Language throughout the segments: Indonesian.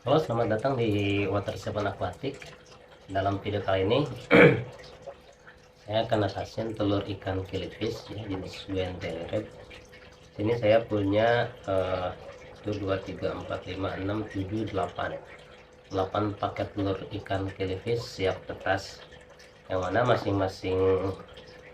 Halo, selamat datang di Water Seven Aquatic. Dalam video kali ini saya akan natasin telur ikan killifish ya, jenis WNT red. Sini saya punya 1 2 3 4 5 6 7 8 paket telur ikan killifish siap tetas, yang mana masing-masing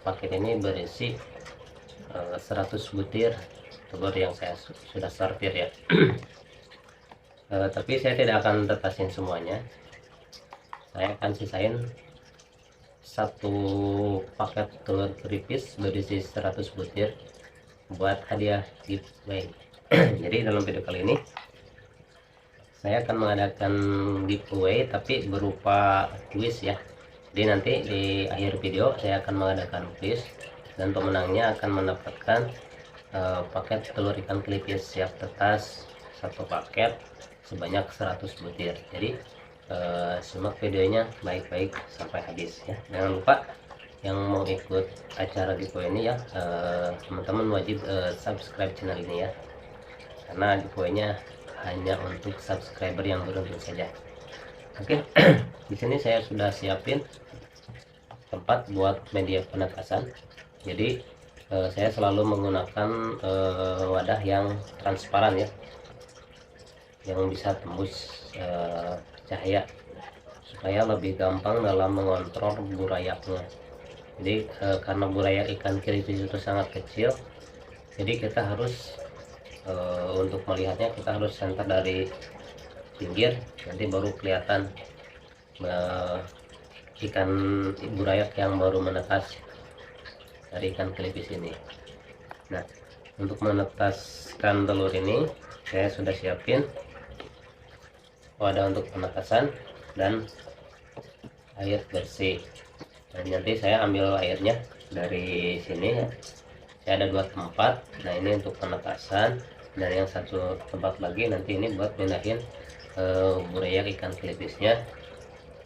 paket ini berisi 100 butir telur yang saya sudah sortir ya. Tapi saya tidak akan tetasin semuanya, saya akan sisain satu paket telur keripis berisi 100 butir buat hadiah giveaway. Jadi dalam video kali ini saya akan mengadakan giveaway tapi berupa quiz ya. Jadi nanti di akhir video saya akan mengadakan quiz dan pemenangnya akan mendapatkan paket telur ikan kelipis siap tetas satu paket sebanyak 100 butir. Jadi simak videonya baik-baik sampai habis ya. Jangan lupa yang mau ikut acara giveaway ini ya, teman-teman wajib subscribe channel ini ya, karena giveaway-nya hanya untuk subscriber yang beruntung saja. Oke. Di sini saya sudah siapin tempat buat media penetasan. Jadi saya selalu menggunakan wadah yang transparan ya, yang bisa tembus cahaya supaya lebih gampang dalam mengontrol burayaknya. Jadi karena burayak ikan killifish itu sangat kecil, jadi kita harus untuk melihatnya kita harus center dari pinggir, nanti baru kelihatan ikan burayak yang baru menetas dari ikan killifish ini. Nah, untuk menetaskan telur ini saya sudah siapin wadah untuk penetasan dan air bersih. Dan nanti saya ambil airnya dari sini ya. Saya ada 2 tempat. Nah, ini untuk penetasan, dan yang satu tempat lagi nanti ini buat pindahin burayak ikan killifish-nya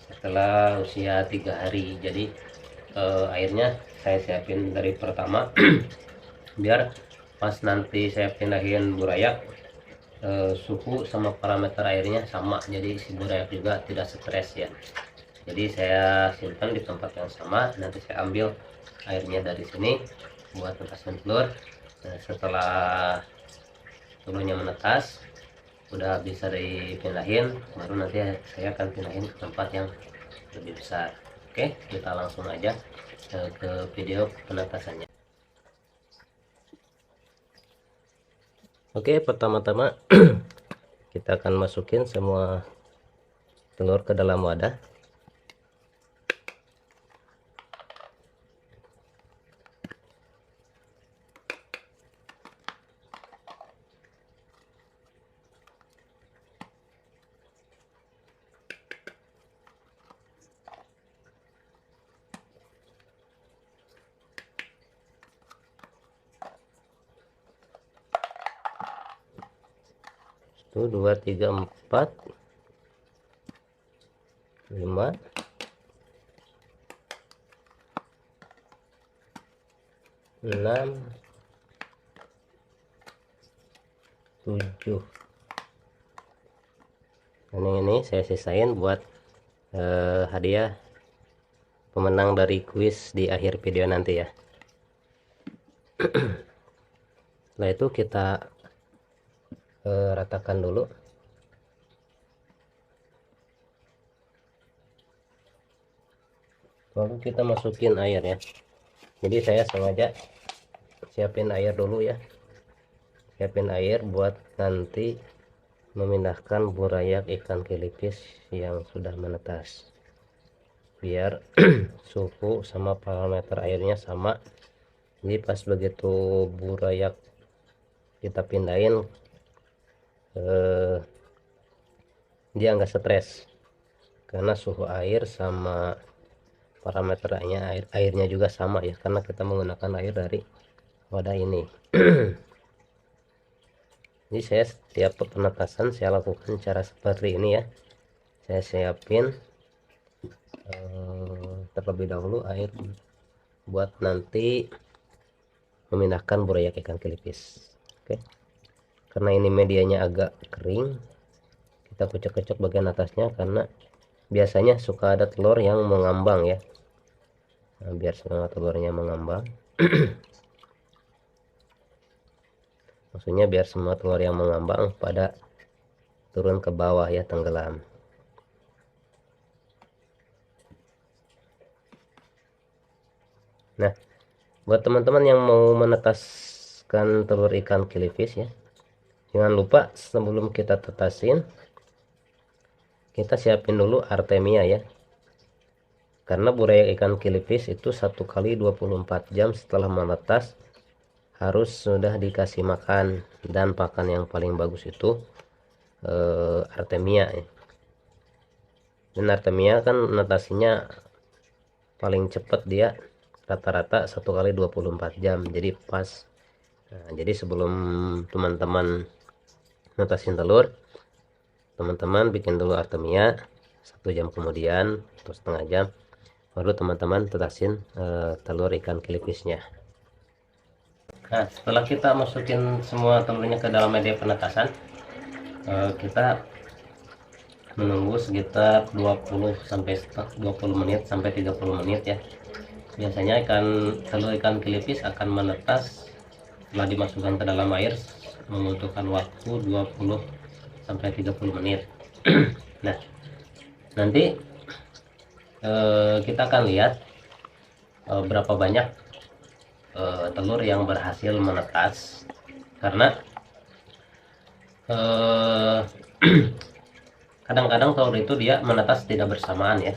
setelah usia 3 hari. Jadi airnya saya siapin dari pertama biar pas nanti saya pindahin burayak suhu sama parameter airnya sama, jadi si burayak juga tidak stres ya. Jadi saya simpan di tempat yang sama, nanti saya ambil airnya dari sini buat netasin telur. Nah, setelah telurnya menetas udah bisa dipindahin, baru nanti saya akan pindahin ke tempat yang lebih besar. Oke, kita langsung aja ke video penetasannya. Oke, pertama-tama kita akan masukin semua telur ke dalam wadah. Satu, dua, tiga, empat, 5, 6, 7. Dan yang ini saya sisain buat hadiah pemenang dari kuis di akhir video nanti ya. Setelah itu kita ratakan dulu. Lalu kita masukin air ya. Jadi saya sengaja siapin air dulu ya. Siapin air buat nanti memindahkan burayak ikan killifish yang sudah menetas, biar suhu sama parameter airnya sama. Jadi pas begitu burayak kita pindahin dia nggak stres, karena suhu air sama parameternya airnya juga sama ya, karena kita menggunakan air dari wadah ini. Jadi saya setiap penetasan saya lakukan cara seperti ini ya. Saya siapin terlebih dahulu air buat nanti memindahkan burayak ikan killifish. Oke, karena ini medianya agak kering, kita kocok-kocok bagian atasnya karena biasanya suka ada telur yang mengambang ya. Nah, biar semua telurnya mengambang maksudnya biar semua telur yang mengambang pada turun ke bawah ya, tenggelam. Nah, buat teman-teman yang mau menetaskan telur ikan killifish ya, jangan lupa sebelum kita tetasin kita siapin dulu artemia ya, karena burayak ikan killifish itu 1 kali 24 jam setelah menetas harus sudah dikasih makan, dan pakan yang paling bagus itu artemia ya. Dan artemia kan netasinya paling cepat, dia rata-rata 1 kali 24 jam, jadi pas. Nah, jadi sebelum teman-teman netasin telur, teman-teman bikin dulu artemia 1 jam kemudian atau setengah jam, baru teman-teman tetasin telur ikan kilifishnya. Nah, setelah kita masukin semua telurnya ke dalam media penetasan, kita menunggu sekitar 20 menit sampai 30 menit ya. Biasanya telur ikan killifish akan menetas setelah dimasukkan ke dalam air membutuhkan waktu 20 sampai 30 menit. Nah, nanti kita akan lihat berapa banyak telur yang berhasil menetas, karena kadang-kadang telur itu dia menetas tidak bersamaan ya.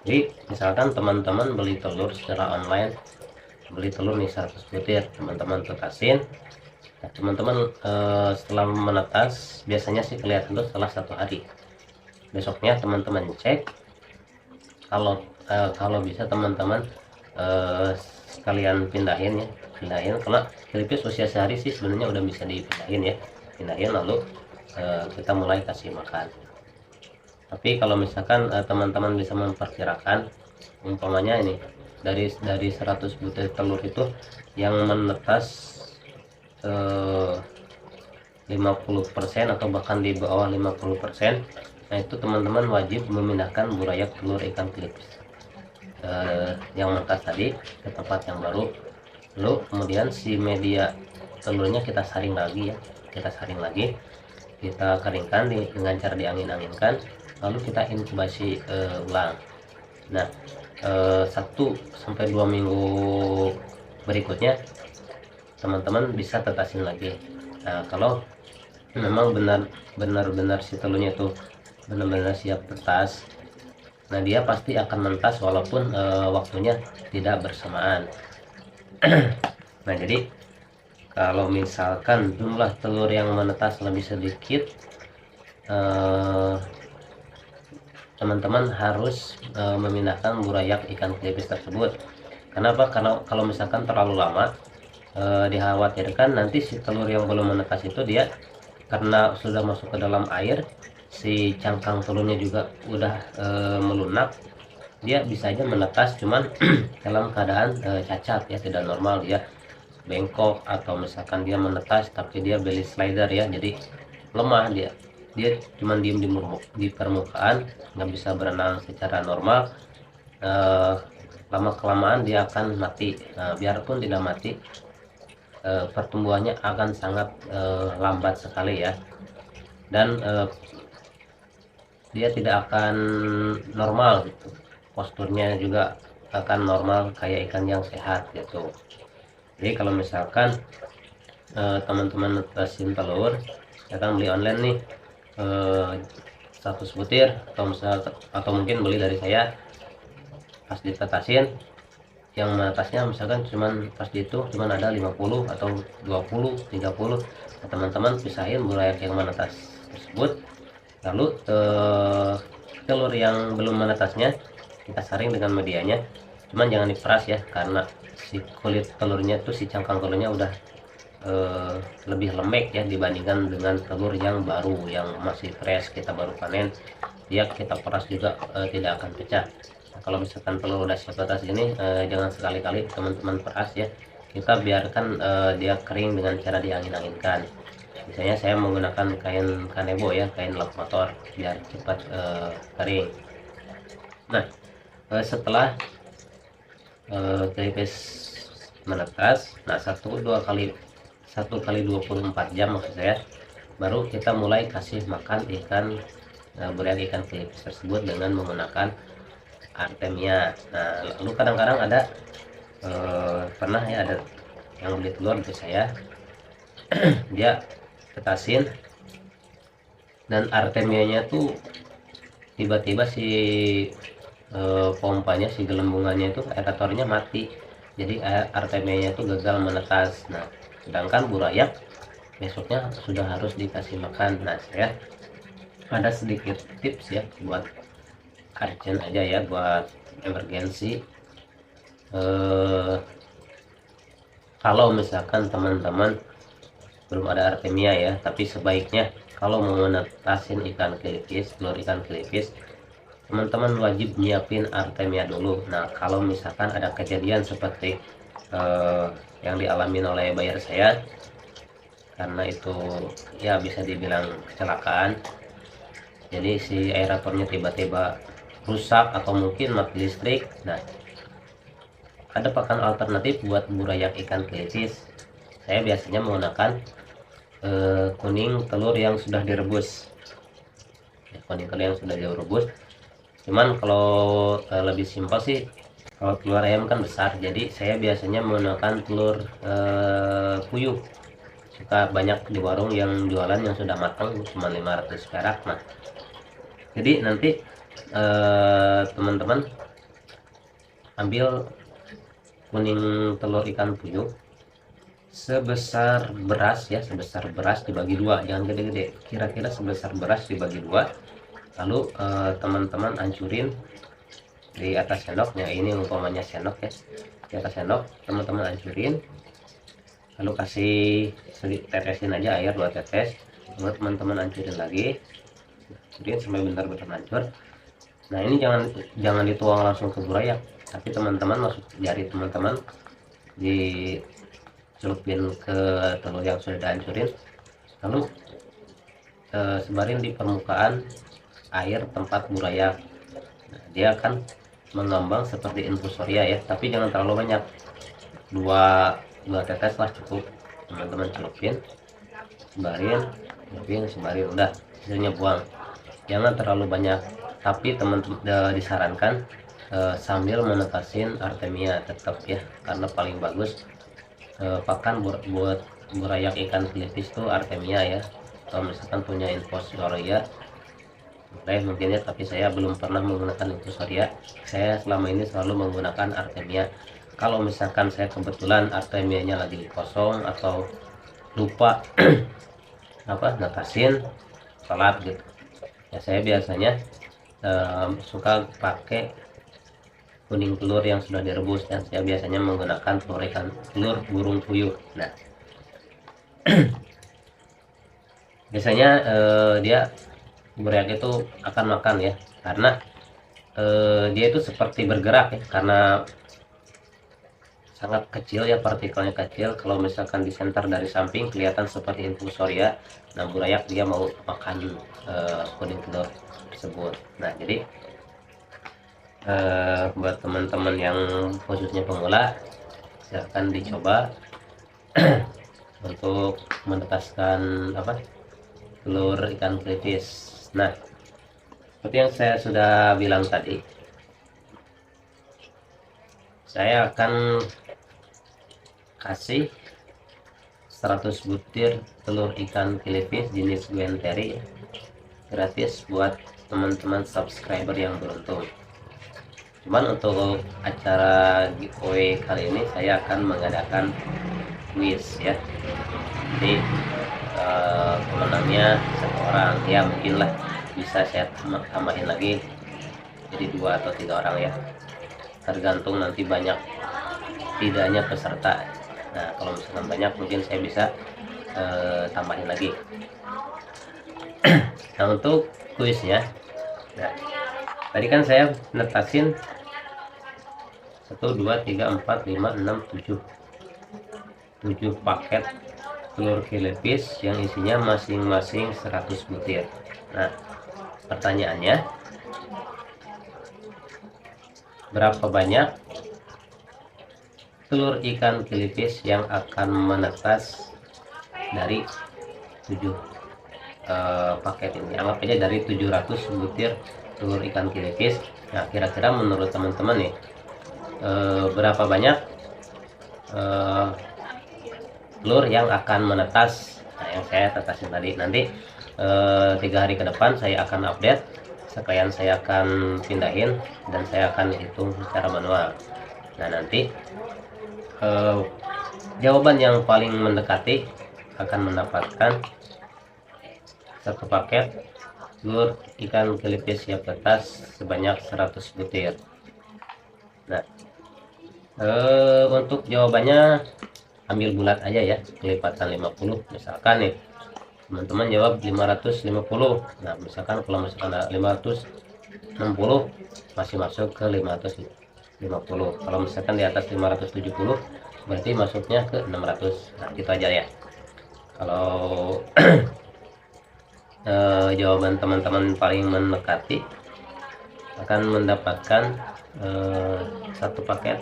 Jadi misalkan teman-teman beli telur secara online, beli telur nih 100 butir, teman-teman tetasin. Nah, teman-teman setelah menetas biasanya sih kelihatan tuh setelah 1 hari. Besoknya teman-teman cek, kalau bisa teman-teman sekalian pindahin karena killifish usia sehari sih sebenarnya udah bisa dipindahin ya, pindahin lalu kita mulai kasih makan. Tapi kalau misalkan teman-teman bisa memperkirakan, umpamanya ini dari 100 butir telur itu yang menetas 50% atau bahkan di bawah 50%, nah itu teman-teman wajib memindahkan burayak telur ikan killifish yang menetas tadi ke tempat yang baru. Lalu kemudian si media telurnya kita saring lagi ya, kita keringkan dengan cara diangin-anginkan, lalu kita inkubasi ulang. Nah, 1 sampai 2 minggu berikutnya teman-teman bisa tetasin lagi. Nah, kalau memang benar-benar si telurnya itu benar-benar siap tetas, nah dia pasti akan menetas walaupun waktunya tidak bersamaan. Nah, jadi kalau misalkan jumlah telur yang menetas lebih sedikit, teman-teman harus memindahkan burayak ikan killifish tersebut. Kenapa? Karena kalau misalkan terlalu lama, dikhawatirkan nanti si telur yang belum menetas itu dia karena sudah masuk ke dalam air, si cangkang telurnya juga udah melunak, dia bisa aja menetas cuman dalam keadaan cacat ya, tidak normal, dia bengkok, atau misalkan dia menetas tapi dia belly slider ya, jadi lemah, dia cuma diem di permukaan, nggak bisa berenang secara normal. Lama kelamaan dia akan mati. Nah, biarpun tidak mati, pertumbuhannya akan sangat lambat sekali ya, dan dia tidak akan normal gitu, posturnya juga akan normal kayak ikan yang sehat gitu. Jadi kalau misalkan teman-teman netasin telur, ya kan beli online nih 100 butir, atau mungkin beli dari saya, pas ditetasin yang menetasnya misalkan pas cuman ada 50 atau 20 30, nah, teman-teman pisahin burayak yang menetas tersebut, lalu telur yang belum menetasnya kita saring dengan medianya, cuman jangan diperas ya, karena si kulit telurnya tuh, si cangkang telurnya udah lebih lembek ya dibandingkan dengan telur yang baru, yang masih fresh, kita baru panen, dia kita peras juga tidak akan pecah. Nah, kalau misalkan telur udah siap atas ini, jangan sekali-kali teman-teman peras ya, kita biarkan dia kering dengan cara diangin-anginkan. Misalnya saya menggunakan kain kanebo ya, kain lap motor biar cepat kering. Nah, setelah kelipis menetas, nah 1 kali 24 jam maksud saya, baru kita mulai kasih makan ikan burayak ikan kelipis tersebut dengan menggunakan Artemia. Nah, lalu kadang-kadang ada pernah ya ada yang beli telur ke saya, dia tetasin dan Artemianya tuh tiba-tiba si pompanya, si gelembungannya itu aeratornya mati, jadi Artemianya itu gagal menetas. Nah, sedangkan burayak besoknya sudah harus dikasih makan. Nah, saya ada sedikit tips ya buat urgent aja ya, buat emergency. Kalau misalkan teman-teman belum ada Artemia ya, tapi sebaiknya kalau mau menetasin ikan kelipis, telur ikan kelipis, teman-teman wajib nyiapin Artemia dulu. Nah, kalau misalkan ada kejadian seperti yang dialami oleh buyer saya, karena itu ya bisa dibilang kecelakaan, jadi si aeratornya tiba-tiba rusak atau mungkin mati listrik. Nah, ada pakan alternatif buat burayak ikan kelipis. Saya biasanya menggunakan kuning telur yang sudah direbus ya, kuning telur yang sudah direbus. Cuman kalau lebih simpel sih, kalau telur ayam kan besar, jadi saya biasanya menggunakan telur puyuh. Suka banyak di warung yang jualan yang sudah matang cuma 500 perak. Nah, jadi nanti teman-teman ambil kuning telur ikan puyuh sebesar beras ya, sebesar beras dibagi dua, jangan gede-gede, kira-kira sebesar beras dibagi dua. Lalu teman-teman hancurin di atas sendoknya, ini umpamanya sendok ya, di atas sendok teman-teman hancurin, lalu kasih sedikit, tetesin aja air 2 tetes, lalu teman-teman hancurin lagi, hancurin sampai benar-benar hancur. Nah, ini jangan dituang langsung ke burayak, tapi teman-teman masuk jari teman-teman di celupin ke telur yang sudah dihancurin, lalu sebarin di permukaan air tempat burayak. Nah, dia akan mengambang seperti infusoria ya, tapi jangan terlalu banyak, dua tetes lah cukup. Teman-teman celupin, sebarin, udah, sisanya buang, jangan terlalu banyak. Tapi teman-teman disarankan sambil menetasin Artemia tetap ya, karena paling bagus pakan buat burayak ikan kelipis itu Artemia ya. Kalau misalkan punya infusoria boleh mungkin ya, tapi saya belum pernah menggunakan infusoria. Saya selama ini selalu menggunakan Artemia. Kalau misalkan saya kebetulan Artemianya lagi kosong atau lupa netasin telat gitu ya, saya biasanya suka pakai kuning telur yang sudah direbus, dan saya biasanya menggunakan telur burung puyuh. Nah, biasanya dia burayak itu akan makan ya, karena dia itu seperti bergerak ya, karena sangat kecil ya, partikelnya kecil. Kalau misalkan di center dari samping kelihatan seperti infusoria, nah burayak dia mau makan kuning telur tersebut. Nah, jadi buat teman-teman yang khususnya pemula, silahkan dicoba untuk menetaskan telur ikan kelipis. Nah, seperti yang saya sudah bilang tadi, saya akan kasih 100 butir telur ikan kelipis jenis guenteri gratis buat teman-teman subscriber yang beruntung. Cuman untuk acara giveaway kali ini saya akan mengadakan quiz ya. Jadi pemenangnya 1 orang ya, mungkin lah bisa saya tambahin lagi jadi 2 atau 3 orang ya, tergantung nanti banyak tidaknya peserta. Nah, kalau misalkan banyak mungkin saya bisa tambahin lagi. Nah, untuk kuisnya, nah, tadi kan saya netasin 1 2 3 4 5 6 7 paket telur kilipis yang isinya masing-masing 100 butir. Nah, pertanyaannya, berapa banyak telur ikan kilipis yang akan menetas dari 7 paket ini? Anggap aja dari 700 butir telur ikan kilipis. Nah, kira-kira menurut teman-teman nih, berapa banyak telur yang akan menetas? Nah, yang saya tetasin tadi. Nanti 3 hari ke depan saya akan update, sekalian saya akan pindahin dan saya akan hitung secara manual. Nah, nanti jawaban yang paling mendekati akan mendapatkan 1 paket telur ikan kilipis siap tetas sebanyak 100 butir. Nah, untuk jawabannya ambil bulat aja ya, kelipatan 50. Misalkan nih teman-teman jawab 550. Nah, misalkan kalau misalkan ada 560 masih masuk ke 550. Kalau misalkan di atas 570 berarti masuknya ke 600. Nah, gitu aja ya. Kalau jawaban teman-teman paling mendekati akan mendapatkan 1 paket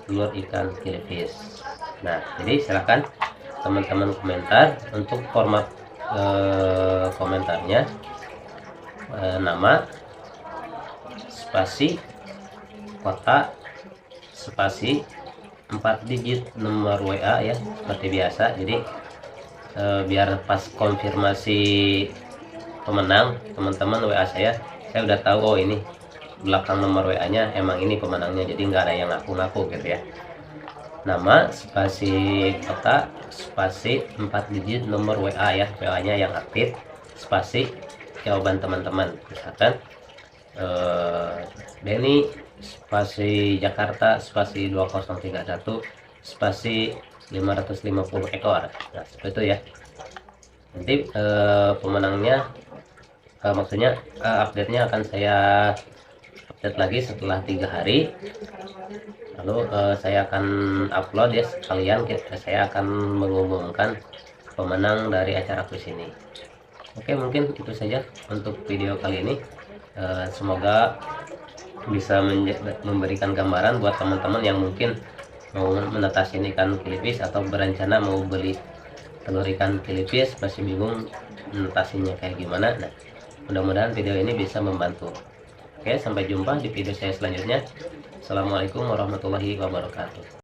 telur ikan kilipis. Nah, jadi silakan teman-teman komentar. Untuk format komentarnya nama, spasi, kota, spasi, 4 digit nomor WA ya, seperti biasa. Jadi biar pas konfirmasi pemenang teman-teman WA saya udah tahu, oh ini belakang nomor WA nya emang ini pemenangnya, jadi nggak ada yang ngaku-ngaku gitu ya. Nama, spasi kota, spasi 4 digit nomor WA ya, WA nya yang aktif, spasi jawaban teman-teman. Misalkan Denny spasi Jakarta spasi 2031 spasi 550 ekor. Nah, seperti itu ya. Nanti pemenangnya maksudnya update-nya akan saya update lagi setelah 3 hari. Lalu saya akan upload ya, sekalian saya akan mengumumkan pemenang dari acara kuis ini. Oke, mungkin itu saja untuk video kali ini. Semoga bisa memberikan gambaran buat teman-teman yang mungkin mau menetasin ikan kilipis atau berencana mau beli telur ikan kilipis, masih bingung menetasinya kayak gimana. Nah, mudah-mudahan video ini bisa membantu. Oke, sampai jumpa di video saya selanjutnya. Assalamualaikum warahmatullahi wabarakatuh.